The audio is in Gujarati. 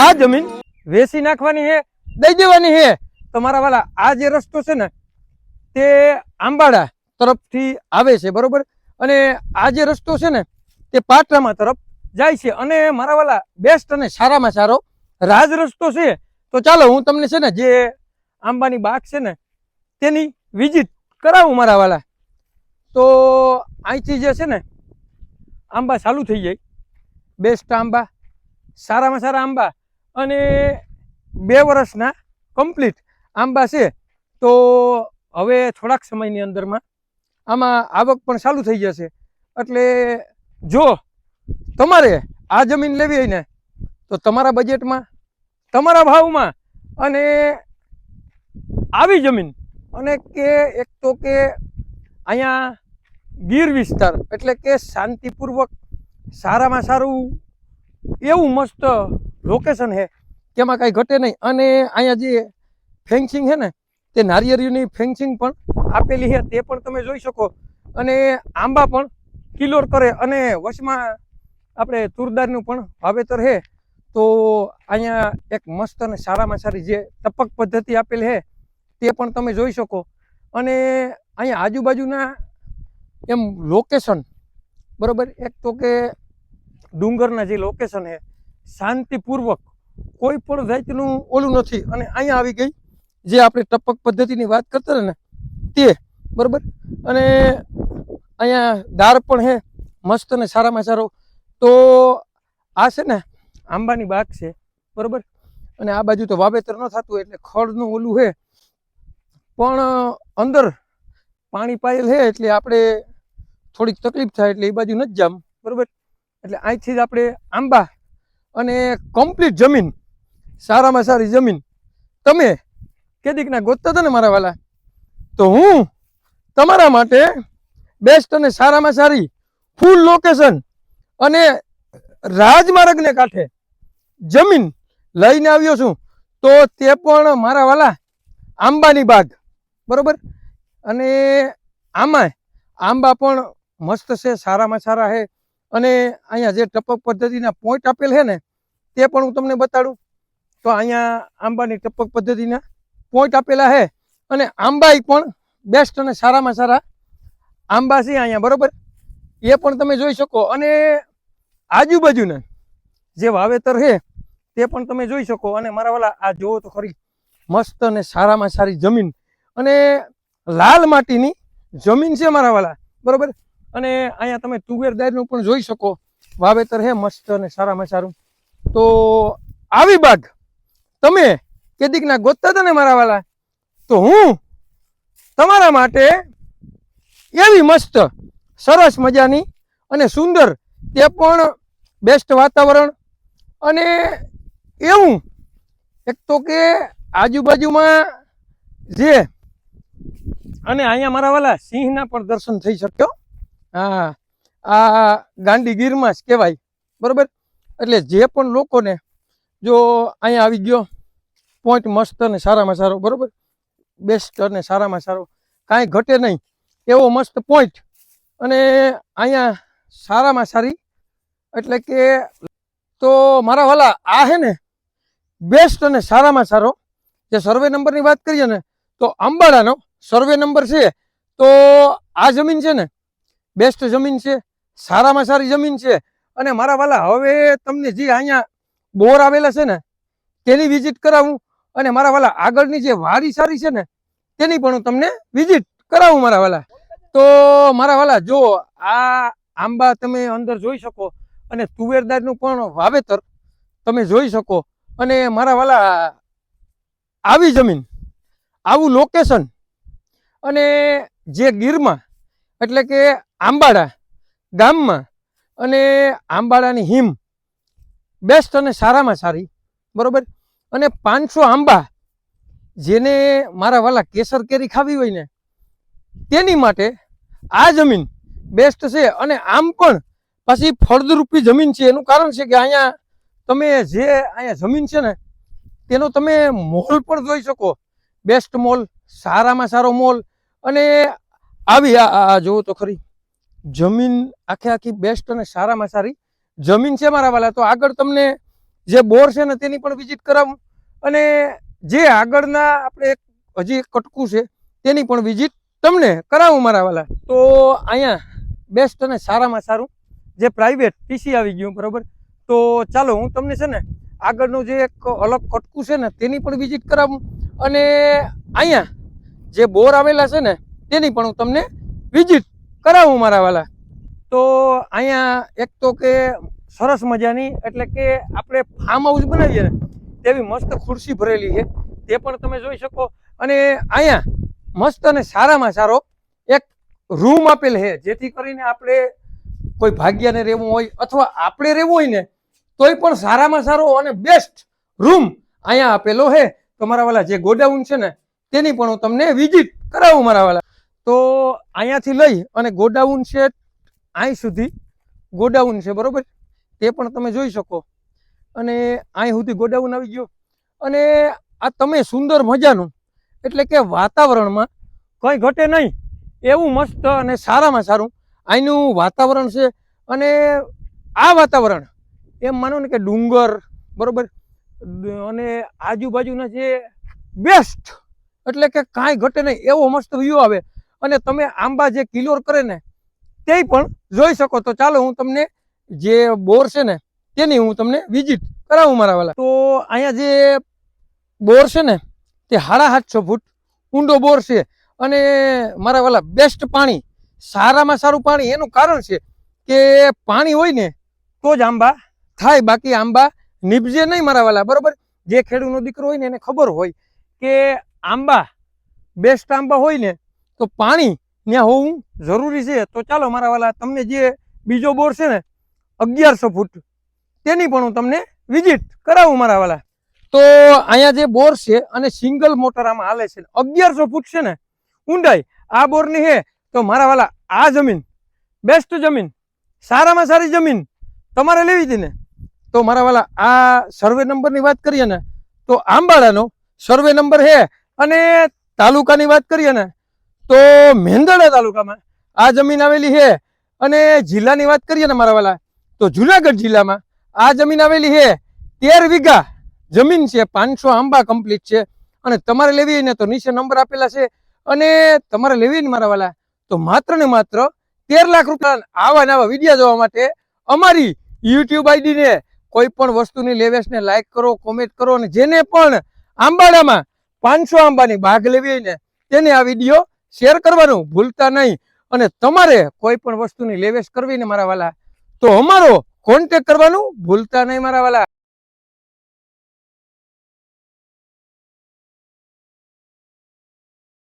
આ જમીન વેચી નાખવાની હે, દઈ દેવાની હે. તમારા વાલા આ જે રસ્તો છે ને તે આંબાડા તરફથી આવે છે, બરોબર. અને આ જે રસ્તો છે ને તે પાટરામાં તરફ જાય છે. અને મારા વાલા બેસ્ટ અને સારામાં સારો રાજ રસ્તો છે. તો ચાલો હું તમને છે ને જે આંબાની બાગ છે ને તેની વિઝિટ કરાવું મારા વાલા. તો અહીંથી જે છે ને આંબા ચાલુ થઈ જાય, બેસ્ટ આંબા, સારામાં સારા આંબા, અને 2 વર્ષના કમ્પ્લીટ આંબા છે. તો હવે થોડાક સમયની અંદરમાં આમાં આવક પણ ચાલુ થઈ જશે. એટલે જો તમારે આ જમીન લેવી હોય ને તો તમારા બજેટમાં, તમારા ભાવમાં, અને આવી જમીન, અને કે એક તો કે અહીંયા ગીર વિસ્તાર એટલે કે શાંતિપૂર્વક સારામાં સારું એવું મસ્ત લોકેશન છે કે એમાં કાંઈ ઘટે નહીં. અને અહીંયા જે ફેન્સિંગ છે ને તે નારિયેળીની ફેન્સિંગ પણ આપેલી છે, તે પણ તમે જોઈ શકો. અને આંબા પણ કિલોર કરે, અને વચમાં આપણે તુરદારનું પણ વાવેતર છે. તો અહીંયા એક મસ્ત અને સારામાં સારી જે ટપક પદ્ધતિ આપેલી છે તે પણ તમે જોઈ શકો. અને અહીંયા આજુબાજુના એમ લોકેશન, બરોબર, એક તો કે ડુંગરના જે લોકેશન છે શાંતિપૂર્વક, કોઈ પણ જાતનું ઓલું નથી. અને અહીંયા આવી ગઈ જે આપણે ટપક પદ્ધતિની વાત કરતા હતા ને તે, બરોબર. અને અહીંયા દાર પણ છે મસ્ત અને સારામાં સારો. તો આ છે ને આંબાની બાગ છે, બરોબર. અને આ બાજુ તો વાવેતર ન થતું એટલે ખડનું ઓલું છે, પણ અંદર પાણી પાયેલ છે એટલે આપણે થોડીક તકલીફ થાય એટલે એ બાજુ નથી જામ, બરોબર. એટલે અહીંથી જ આપણે આંબા અને કમ્પ્લીટ જમીન, સારામાં સારી જમીન તમે કેદીકના ગોતતા હતા ને મારા વાલા, તો હું તમારા માટે બેસ્ટ અને સારામાં સારી ફૂલ લોકેશન અને રાજમાર્ગને કાંઠે જમીન લઈને આવ્યો છું. તો તે પણ મારા વાલા આંબાની બાગ, બરોબર. અને આમાં આંબા પણ મસ્ત છે, સારામાં સારા છે. અને અહીંયા જે ટપક પદ્ધતિના પોઈન્ટ આપેલ છે ને તે પણ હું તમને બતાડું. તો અહીંયા આંબાની ટપક પદ્ધતિના પોઈન્ટ આપેલા છે. અને આંબાઈ પણ બેસ્ટ અને સારામાં સારા આંબા છે અહીંયા, બરોબર. એ પણ તમે જોઈ શકો. અને આજુબાજુના જે વાવેતર છે તે પણ તમે જોઈ શકો. અને મારા વાલા આ જુઓ તો ખરી, મસ્ત અને સારામાં સારી જમીન, અને લાલ માટીની જમીન છે મારા વાલા, બરોબર. અને અહીંયા તમે તુવેરદારનું પણ જોઈ શકો, વાવેતર છે મસ્ત અને સારામાં સારું. તો આવી બાગ તમે કેદીકના ગોતતા હતા ને મારા વાલા, તો હું તમારા માટે એવી મસ્ત સરસ મજાની અને સુંદર, તે પણ બેસ્ટ વાતાવરણ, અને એવું એક તો કે આજુબાજુમાં જે, અને અહીંયા મારા વાલા સિંહના પણ દર્શન થઈ શક્યો. હા, આ ગાંડી ગીરમાં જ કહેવાય, બરોબર. એટલે જે પણ લોકોને જો અહીંયા આવી ગયો પોઈન્ટ મસ્ત અને સારામાં સારો, બરોબર, બેસ્ટ અને સારામાં સારો, કાંઈ ઘટે નહીં એવો મસ્ત પોઈન્ટ. અને અહીંયા સારામાં સારી એટલે કે, તો મારા વાલા આ છે ને બેસ્ટ અને સારામાં સારો જે સર્વે નંબરની વાત કરીએ ને તો આંબાડાનો સર્વે નંબર છે. તો આ જમીન છે ને બેસ્ટ જમીન છે, સારામાં સારી જમીન છે. અને મારા વાલા હવે તમને જે અહીંયા બોર આવેલા છે ને તેની વિઝિટ કરાવું. અને મારા વાલા આગળની જે વાડી સારી છે ને તેની પણ હું તમને વિઝિટ કરાવું મારા વાલા. તો મારા વાલા જો આ આંબા તમે અંદર જોઈ શકો, અને તુવેરદારનું પણ વાવેતર તમે જોઈ શકો. અને મારા વાલા આવી જમીન, આવું લોકેશન, અને જે ગીરમાં એટલે કે આંબાડા ગામમાં, અને આંબાડાની હિમ બેસ્ટ અને સારામાં સારી, બરોબર. અને 500 આંબા, જેને મારા વાલા કેસર કેરી ખાવી હોય ને તેની માટે આ જમીન બેસ્ટ છે. અને આમ પણ પાછી ફળદ્રુપી જમીન છે. એનું કારણ છે કે અહીંયા તમે જે અહીંયા જમીન છે ને તેનો તમે મોલ પણ જોઈ શકો, બેસ્ટ મોલ, સારામાં સારો મોલ. અને આવી આ જોવો તો ખરી જમીન, આખે આખી બેસ્ટ અને સારામાં સારી જમીન છે મારા વાલા. તો આગળ તમને જે બોર છે ને તેની પણ વિઝિટ કરાવું અને જે આગળના આપણે હજી એક કટકું છે તેની પણ વિઝિટ તમને કરાવું મારા વાલા. તો અહીંયા બેસ્ટ અને સારામાં સારું જે પ્રાઇવેટ પીસી આવી ગયું બરોબર. તો ચાલો હું તમને છે ને આગળનું જે એક અલગ કટકું છે ને તેની પણ વિઝિટ કરાવું અને અહીંયા જે બોર આવેલા છે ને તેની પણ હું તમને વિઝિટ કરાવું મારા વાલા. તો અહીંયા એક તો કે સરસ મજાની એટલે કે આપણે ફાર્મ હાઉસ બનાવીએ ને તેવી મસ્ત ખુરશી ભરેલી છે તે પણ તમે જોઈ શકો. અને અહીંયા મસ્ત અને સારામાં સારો એક રૂમ આપેલ છે જેથી કરીને આપણે કોઈ ભાગ્યને રહેવું હોય અથવા આપણે રહેવું હોય ને તોય પણ સારામાં સારો અને બેસ્ટ રૂમ અહીંયા આપેલો છે. તો મારા વાલા જે ગોડાઉન છે ને તેની પણ હું તમને વિઝિટ કરાવું મારા વાલા. તો અહીંયાથી લઈ અને ગોડાઉન છે અહીં સુધી ગોડાઉન છે બરોબર, તે પણ તમે જોઈ શકો. અને અહીં સુધી ગોડાઉન આવી ગયો અને આ તમે સુંદર મજાનું એટલે કે વાતાવરણમાં કંઈ ઘટે નહીં એવું મસ્ત અને સારામાં સારું અહીંનું વાતાવરણ છે. અને આ વાતાવરણ એમ માનો ને કે ડુંગર બરોબર અને આજુબાજુના જે બેસ્ટ એટલે કે કાંઈ ઘટે નહીં એવો મસ્ત વ્યૂ આવે અને તમે આંબા જે કિલોર કરે ને તે પણ જોઈ શકો. તો ચાલો હું તમને જે બોર છે ને તેની હું તમને વિઝિટ કરાવું મારા વાલા. તો અહીંયા જે બોર છે ને તે 750 ફૂટ ઊંડો બોર છે અને મારા વાલા બેસ્ટ પાણી સારામાં સારું પાણી. એનું કારણ છે કે પાણી હોય ને તો જ આંબા થાય, બાકી આંબા નીપજે નહીં મારા વાલા બરોબર. જે ખેડૂતનો દીકરો હોય ને એને ખબર હોય કે આંબા બેસ્ટ આંબા હોય ને તો પાણી ત્યાં હોવું જરૂરી છે. તો ચાલો મારા વાલા તમને જે બીજો બોર છે ને 1100 ફૂટ તેની પણ હું તમને વિઝિટ કરાવું મારા વાલા. તો અહીંયા જે બોર છે અને સિંગલ મોટર આમાં હાલે છે 1100 ફૂટ છે ને ઊંડાઈ આ બોરની છે. તો મારા વાલા આ જમીન બેસ્ટ જમીન સારામાં સારી જમીન તમારે લેવી હતી ને તો મારા વાલા આ સર્વે નંબરની વાત કરીએ ને તો આંબાડાનો સર્વે નંબર છે અને તાલુકાની વાત કરીએ ને તો મેંદરડા તાલુકામાં આ જમીન આવેલી છે. અને જિલ્લાની વાત કરીએ ને મારા વાલા તો જુનાગઢ જિલ્લામાં આ જમીન આવેલી છે 13 વીઘા જમીન છે, 500 આંબા કમ્પ્લીટ છે. અને તમારે લેવી હોય ને તો નીચે નંબર આપેલા છે અને તમારે લેવી ને મારા વાલા તો માત્ર ને માત્ર 13 લાખ રૂપિયા. આવા નવા વિડીયો જોવા માટે અમારી યુટ્યુબ આઈડીને કોઈ પણ વસ્તુની લેવેશને લાઈક કરો, કોમેન્ટ કરો અને જેને પણ આંબાડામાં 500 આંબાની બાગ લેવી હોય ને તેને આ વિડીયો શેર કરવાનું ભૂલતા નહીં. અને તમારે કોઈ પણ વસ્તુની લેવેશ કરવી ને મારા વાલા તો અમારો કોન્ટેક્ટ કરવાનું ભૂલતા નહીં મારા વાલા.